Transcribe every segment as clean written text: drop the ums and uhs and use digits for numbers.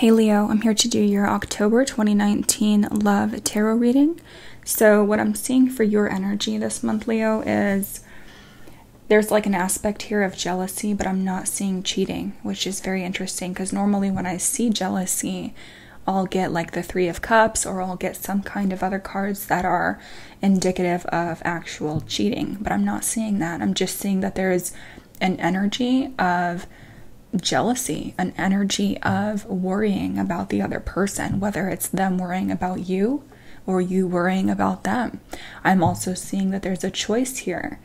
Hey Leo, I'm here to do your October 2019 Love Tarot reading. So what I'm seeing for your energy this month, Leo, is there's like an aspect here of jealousy, but I'm not seeing cheating, which is very interesting because normally when I see jealousy, I'll get like the Three of Cups or I'll get some kind of other cards that are indicative of actual cheating, but I'm not seeing that. I'm just seeing that there's an energy of jealousy, an energy of worrying about the other person, whether it's them worrying about you or you worrying about them. I'm also seeing that there's a choice here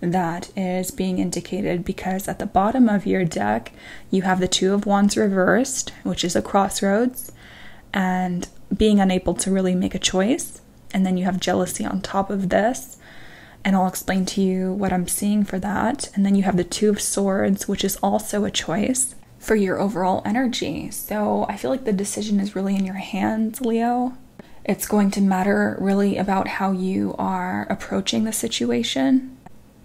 that is being indicated because at the bottom of your deck you have the Two of Wands reversed, which is a crossroads and being unable to really make a choice, and then you have jealousy on top of this. And I'll explain to you what I'm seeing for that. And then you have the Two of Swords, which is also a choice for your overall energy. So I feel like the decision is really in your hands, Leo. It's going to matter really about how you are approaching the situation.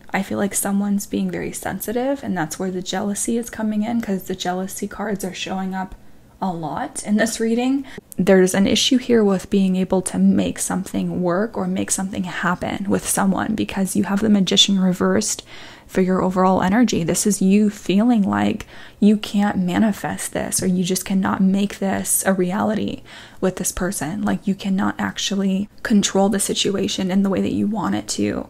I feel like someone's being very sensitive, and that's where the jealousy is coming in, because the jealousy cards are showing up a lot in this reading. There's an issue here with being able to make something work or make something happen with someone because you have the Magician reversed for your overall energy. This is you feeling like you can't manifest this, or you just cannot make this a reality with this person. Like you cannot actually control the situation in the way that you want it to.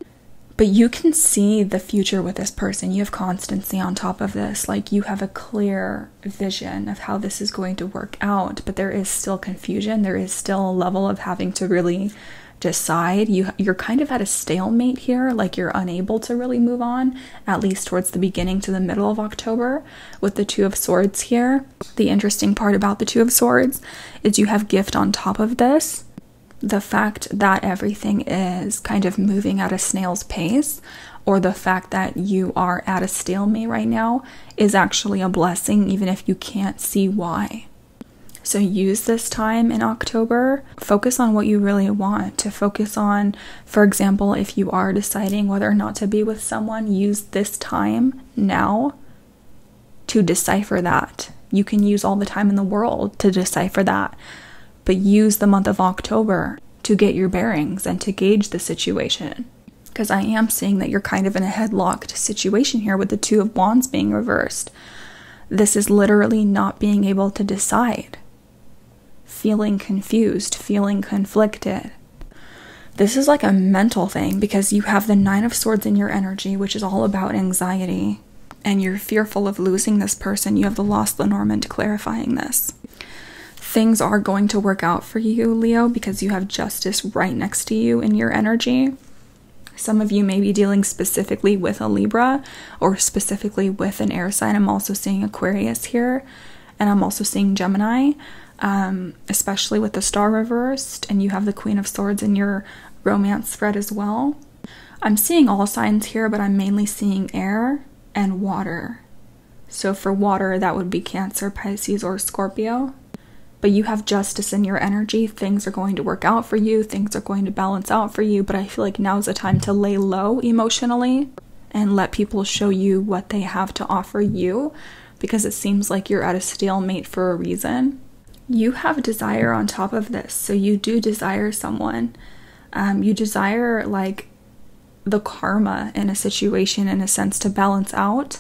But you can see the future with this person. You have constancy on top of this. Like you have a clear vision of how this is going to work out, but there is still confusion. There is still a level of having to really decide. You're kind of at a stalemate here, like you're unable to really move on, at least towards the beginning to the middle of October with the Two of Swords here. The interesting part about the Two of Swords is you have gift on top of this. The fact that everything is kind of moving at a snail's pace, or the fact that you are at a stalemate right now, is actually a blessing, even if you can't see why. So use this time in October, focus on what you really want to focus on. For example, if you are deciding whether or not to be with someone, use this time now to decipher that. You can use all the time in the world to decipher that. But use the month of October to get your bearings and to gauge the situation. Because I am seeing that you're kind of in a headlocked situation here with the Two of Wands being reversed. This is literally not being able to decide. Feeling confused, feeling conflicted. This is like a mental thing because you have the Nine of Swords in your energy, which is all about anxiety. And you're fearful of losing this person. You have the Lost Lenormand clarifying this. Things are going to work out for you, Leo, because you have Justice right next to you in your energy. Some of you may be dealing specifically with a Libra or specifically with an air sign. I'm also seeing Aquarius here, and I'm also seeing Gemini, especially with the Star reversed, and you have the Queen of Swords in your romance spread as well. I'm seeing all signs here, but I'm mainly seeing air and water. So for water, that would be Cancer, Pisces, or Scorpio. But you have Justice in your energy. Things are going to work out for you. Things are going to balance out for you. But I feel like now's the time to lay low emotionally and let people show you what they have to offer you, because it seems like you're at a stalemate for a reason. You have desire on top of this. So you do desire someone. You desire like the karma in a situation, in a sense, to balance out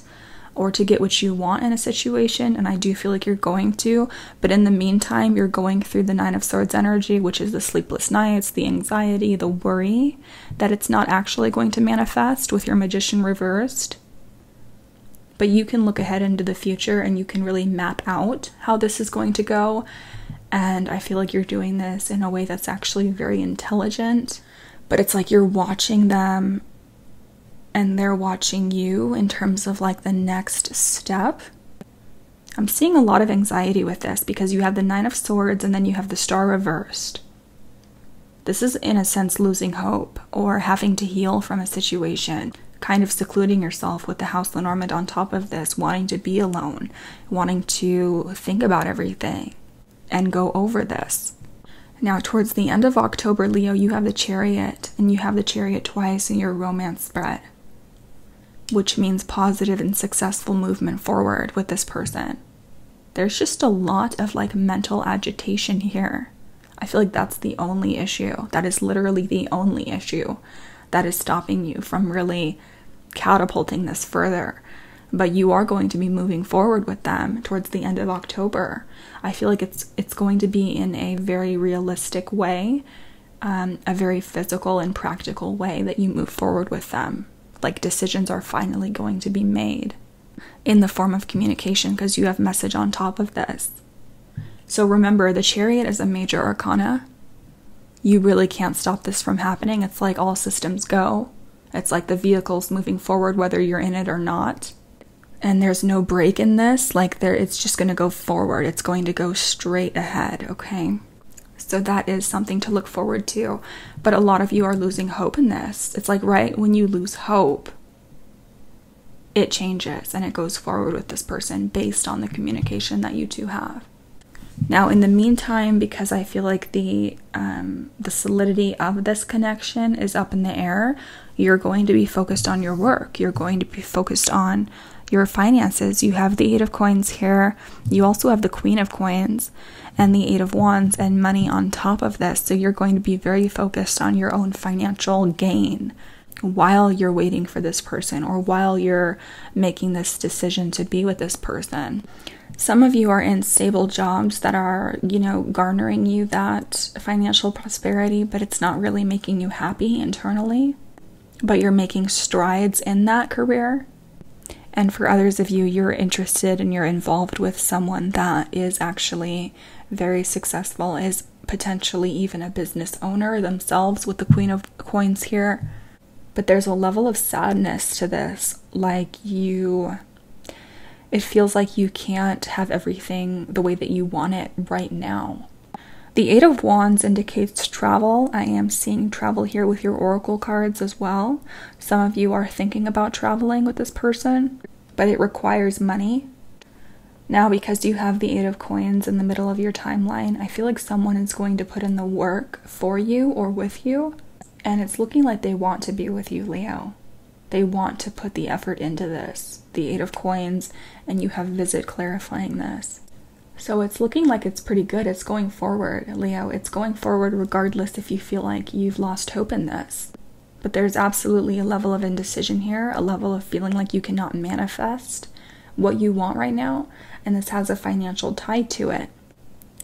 or to get what you want in a situation, and I do feel like you're going to, but in the meantime, you're going through the Nine of Swords energy, which is the sleepless nights, the anxiety, the worry that it's not actually going to manifest with your Magician reversed. But you can look ahead into the future and you can really map out how this is going to go, and I feel like you're doing this in a way that's actually very intelligent, but it's like you're watching them and they're watching you in terms of like the next step. I'm seeing a lot of anxiety with this because you have the Nine of Swords and then you have the Star reversed. This is in a sense losing hope or having to heal from a situation, kind of secluding yourself with the House Lenormand on top of this, wanting to be alone, wanting to think about everything and go over this. Now, towards the end of October, Leo, you have the Chariot, and you have the Chariot twice in your romance spread, which means positive and successful movement forward with this person. There's just a lot of like mental agitation here. I feel like that's the only issue. That is literally the only issue that is stopping you from really catapulting this further. But you are going to be moving forward with them towards the end of October. I feel like it's going to be in a very realistic way, a very physical and practical way that you move forward with them. Like decisions are finally going to be made in the form of communication, because you have message on top of this. So remember, the Chariot is a major arcana. You really can't stop this from happening. It's like all systems go. It's like the vehicle's moving forward whether you're in it or not. And there's no break in this. Like it's just going to go forward. It's going to go straight ahead, okay? So that is something to look forward to. But a lot of you are losing hope in this. It's like right when you lose hope, it changes and it goes forward with this person based on the communication that you two have. Now, in the meantime, because I feel like the solidity of this connection is up in the air, you're going to be focused on your work. You're going to be focused on your finances. You have the 8 of Coins here. You also have the Queen of Coins and the 8 of Wands and money on top of this. So you're going to be very focused on your own financial gain while you're waiting for this person, or while you're making this decision to be with this person. Some of you are in stable jobs that are, garnering you that financial prosperity, but it's not really making you happy internally. But you're making strides in that career. And for others of you, you're interested and you're involved with someone that is actually very successful, is potentially even a business owner themselves with the Queen of Coins here. But there's a level of sadness to this. It feels like you can't have everything the way that you want it right now. The 8 of Wands indicates travel. I am seeing travel here with your oracle cards as well. Some of you are thinking about traveling with this person, but it requires money. Now, because you have the 8 of Coins in the middle of your timeline, I feel like someone is going to put in the work for you or with you, and it's looking like they want to be with you, Leo. They want to put the effort into this. The 8 of Coins, and you have visit clarifying this. So it's looking like it's pretty good. It's going forward, Leo. It's going forward regardless if you feel like you've lost hope in this. But there's absolutely a level of indecision here, a level of feeling like you cannot manifest what you want right now, and this has a financial tie to it.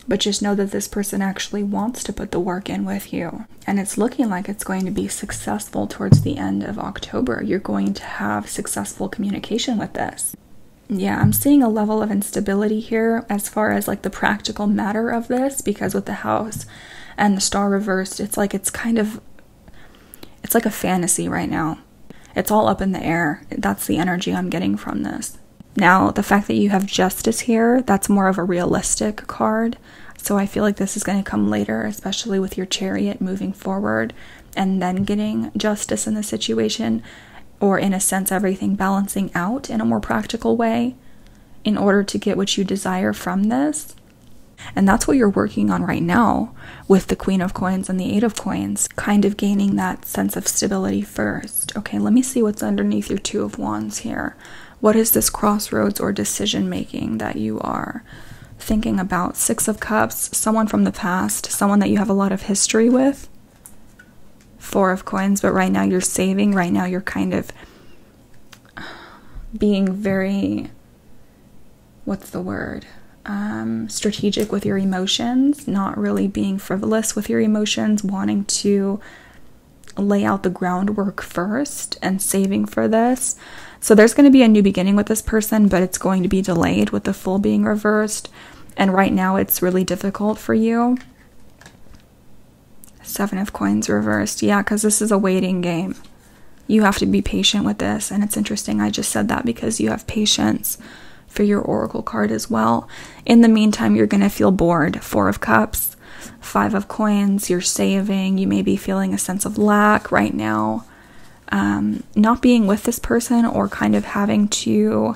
But just know that this person actually wants to put the work in with you. And it's looking like it's going to be successful towards the end of October. You're going to have successful communication with this. Yeah, I'm seeing a level of instability here as far as like the practical matter of this, because with the House and the Star reversed, it's like it's like a fantasy right now. It's all up in the air. That's the energy I'm getting from this. Now, the fact that you have Justice here, that's more of a realistic card. So I feel like this is going to come later, especially with your Chariot moving forward and then getting justice in the situation, or in a sense, everything balancing out in a more practical way in order to get what you desire from this. And that's what you're working on right now with the Queen of Coins and the 8 of Coins, kind of gaining that sense of stability first. Okay, let me see what's underneath your 2 of Wands here. What is this crossroads or decision making that you are thinking about? 6 of Cups, someone from the past, someone that you have a lot of history with. 4 of Coins, but right now you're saving. Right now you're kind of being very, what's the word? Strategic with your emotions, not really being frivolous with your emotions, wanting to lay out the groundwork first and saving for this. So there's going to be a new beginning with this person, but it's going to be delayed with the full being reversed. And right now it's really difficult for you. 7 of Coins reversed. Yeah, because this is a waiting game. You have to be patient with this. And it's interesting, I just said that because you have patience for your oracle card as well. In the meantime, you're going to feel bored. 4 of Cups, 5 of Coins, you're saving. You may be feeling a sense of lack right now. Not being with this person, or kind of having to,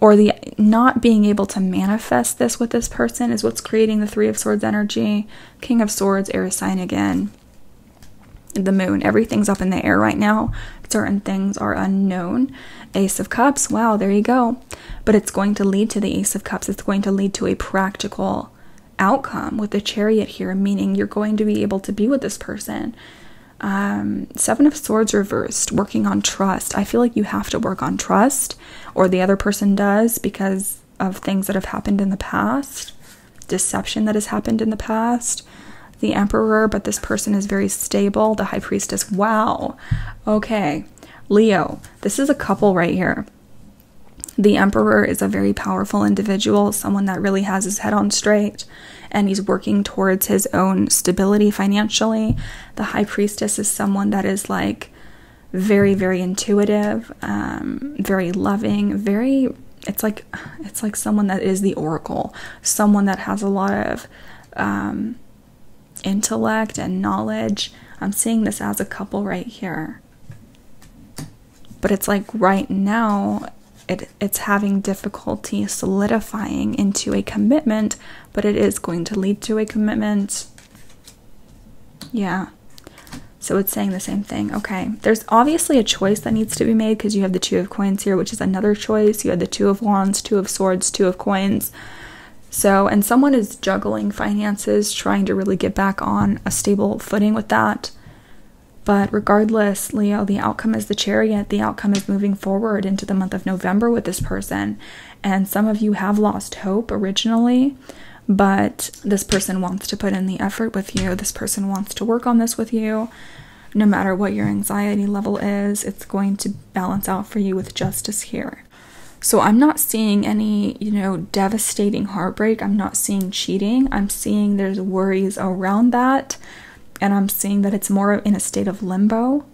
or the not being able to manifest this with this person is what's creating the 3 of Swords energy. King of Swords, air sign again. the moon. Everything's up in the air right now. Certain things are unknown. Ace of Cups, wow, there you go. But it's going to lead to the Ace of Cups. It's going to lead to a practical outcome with the Chariot here, meaning you're going to be able to be with this person. Seven of Swords reversed, working on trust. I feel like you have to work on trust, or the other person does, because of things that have happened in the past, deception that has happened in the past. The Emperor, but this person is very stable. The High Priestess, wow. Okay, Leo, this is a couple right here. The Emperor is a very powerful individual, someone that really has his head on straight, and he's working towards his own stability financially. The High Priestess is someone that is like very, very intuitive, very loving, very, it's like someone that is the oracle, someone that has a lot of intellect and knowledge. I'm seeing this as a couple right here. But it's like right now, it's having difficulty solidifying into a commitment, but it is going to lead to a commitment. Yeah. So it's saying the same thing. Okay. There's obviously a choice that needs to be made because you have the Two of Coins here, which is another choice. You have the Two of Wands, Two of Swords, Two of Coins. So, and someone is juggling finances, trying to really get back on a stable footing with that. But regardless, Leo, the outcome is the Chariot. The outcome is moving forward into the month of November with this person. And some of you have lost hope originally, but this person wants to put in the effort with you. This person wants to work on this with you. No matter what your anxiety level is, it's going to balance out for you with justice here. So I'm not seeing any, devastating heartbreak. I'm not seeing cheating. I'm seeing there's worries around that. And I'm seeing that it's more in a state of limbo.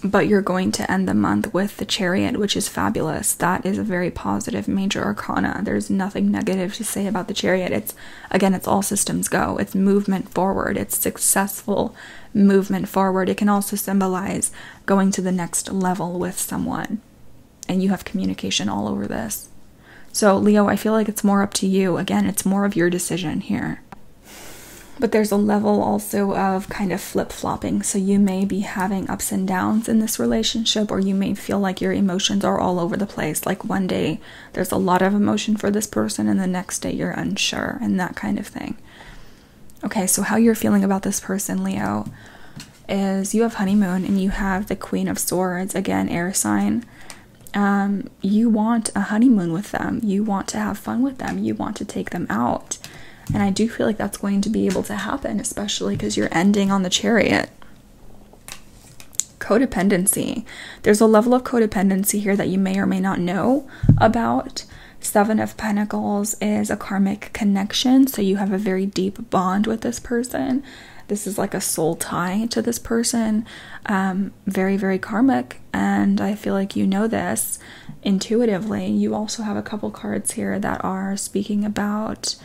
But you're going to end the month with the Chariot, which is fabulous. That is a very positive major arcana. There's nothing negative to say about the Chariot. It's all systems go. It's movement forward. It's successful movement forward. It can also symbolize going to the next level with someone. And you have communication all over this. So, Leo, I feel like it's more up to you. Again, it's more of your decision here. But there's a level also of kind of flip-flopping. So you may be having ups and downs in this relationship, or you may feel like your emotions are all over the place. Like one day there's a lot of emotion for this person and the next day you're unsure, and that kind of thing. Okay, so how you're feeling about this person, Leo, is you have honeymoon and you have the Queen of Swords, again, air sign. You want a honeymoon with them. You want to have fun with them. You want to take them out. And I do feel like that's going to be able to happen, especially because you're ending on the Chariot. Codependency. There's a level of codependency here that you may or may not know about. Seven of Pentacles is a karmic connection, so you have a very deep bond with this person. This is like a soul tie to this person. Very, very karmic, and I feel like you know this intuitively. You also have a couple cards here that are speaking about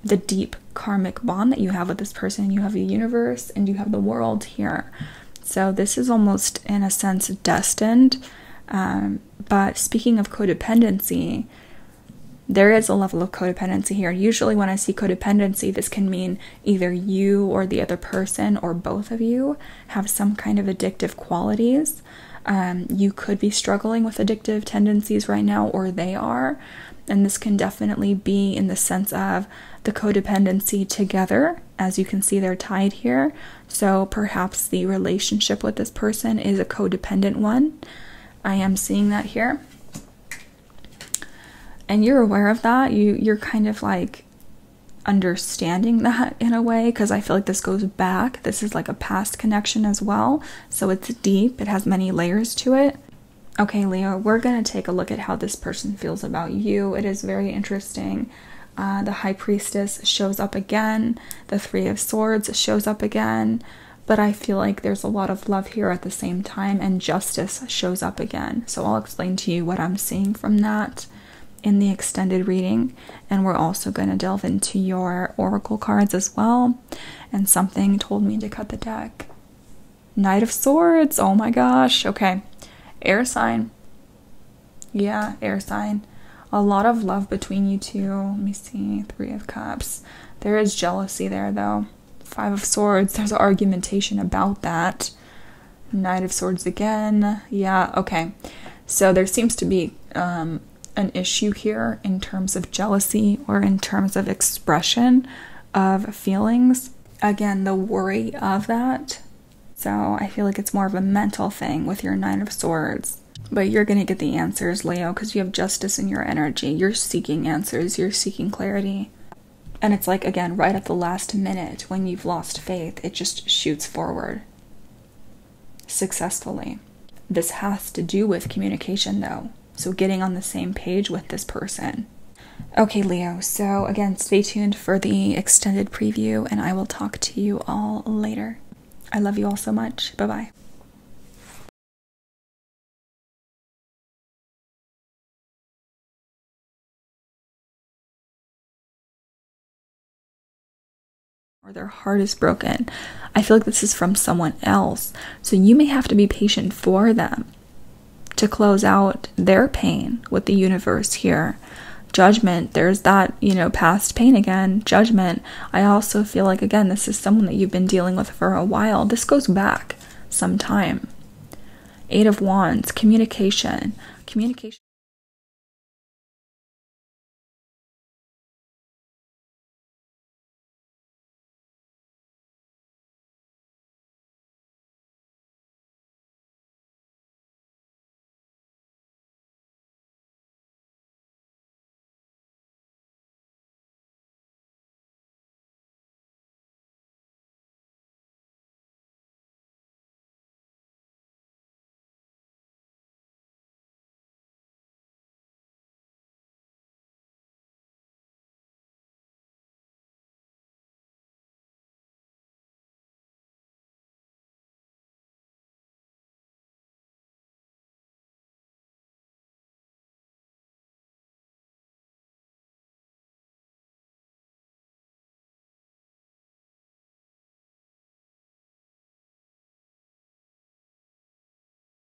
the deep karmic bond that you have with this person. You have the universe and you have the world here. So this is almost, in a sense, destined. But speaking of codependency, there is a level of codependency here. Usually when I see codependency, this can mean either you or the other person or both of you have some kind of addictive qualities. You could be struggling with addictive tendencies right now, or they are. And this can definitely be in the sense of the codependency together. As you can see, they're tied here. So perhaps the relationship with this person is a codependent one. I am seeing that here. And you're aware of that. You're kind of like understanding that in a way, because I feel like this goes back. This is like a past connection as well. So it's deep. It has many layers to it. Okay, Leo, we're going to take a look at how this person feels about you. It is very interesting. The High Priestess shows up again. The Three of Swords shows up again. But I feel like there's a lot of love here at the same time, and justice shows up again. So I'll explain to you what I'm seeing from that in the extended reading. And we're also going to delve into your oracle cards as well. And something told me to cut the deck. Knight of Swords. Oh my gosh. Okay. Air sign. Yeah, air sign. A lot of love between you two. Let me see. Three of Cups. There is jealousy there, though. Five of Swords. There's argumentation about that. Knight of Swords again. Yeah, okay. So there seems to be an issue here in terms of jealousy or in terms of expression of feelings. Again, the worry of that. So I feel like it's more of a mental thing with your Nine of Swords. But you're going to get the answers, Leo, because you have justice in your energy. You're seeking answers. You're seeking clarity. And it's like, again, right at the last minute when you've lost faith, it just shoots forward successfully. This has to do with communication, though. So getting on the same page with this person. Okay, Leo, so again, stay tuned for the extended preview, and I will talk to you all later. I love you all so much. Bye-bye. Or their heart is broken. I feel like this is from someone else. So you may have to be patient for them to close out their pain with the universe here. Judgment, there's that, past pain again. Judgment. I also feel like, again, this is someone that you've been dealing with for a while. This goes back some time. Eight of Wands, communication. Communication.